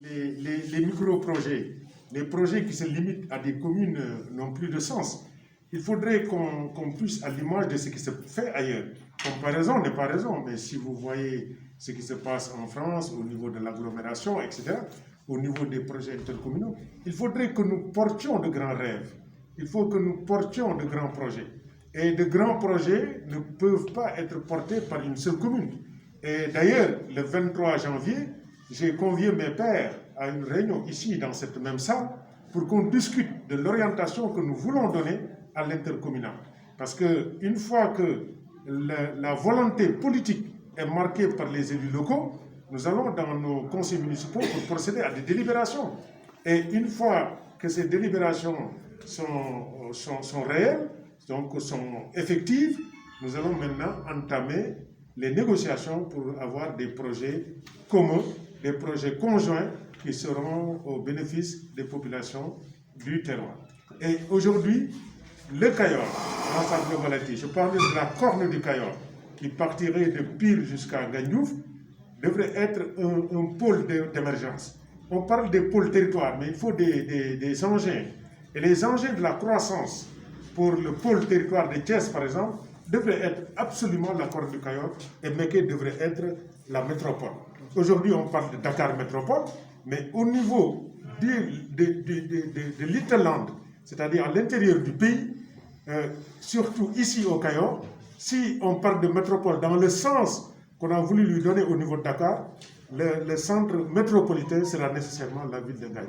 Les micro-projets, les projets qui se limitent à des communes n'ont plus de sens. Il faudrait qu'on puisse, à l'image de ce qui se fait ailleurs, comparaison n'est pas raison, mais si vous voyez ce qui se passe en France au niveau de l'agglomération, etc., au niveau des projets intercommunaux, il faudrait que nous portions de grands rêves, il faut que nous portions de grands projets. Et de grands projets ne peuvent pas être portés par une seule commune. Et d'ailleurs, le 23 janvier, j'ai convié mes pairs à une réunion ici, dans cette même salle, pour qu'on discute de l'orientation que nous voulons donner à l'intercommunal. Parce qu'une fois que la volonté politique est marquée par les élus locaux, nous allons dans nos conseils municipaux pour procéder à des délibérations. Et une fois que ces délibérations sont réelles, donc sont effectives, nous allons maintenant entamer les négociations pour avoir des projets communs, des projets conjoints qui seront au bénéfice des populations du terroir. Et aujourd'hui, le Cayor, dans sa globalité, je parlais de la corne du Cayor, qui partirait de Pire jusqu'à Gagnouf, devrait être un pôle d'émergence. On parle des pôles territoires, mais il faut des engins. Et les engins de la croissance pour le pôle territoire de Thiès, par exemple, devrait être absolument la corne du Cayor et Mékhé devrait être la métropole. Aujourd'hui, on parle de Dakar métropole, mais au niveau de Little Land, c'est-à-dire à l'intérieur du pays, surtout ici au Cayor, si on parle de métropole dans le sens qu'on a voulu lui donner au niveau de Dakar, le centre métropolitain sera nécessairement la ville de Gaïa.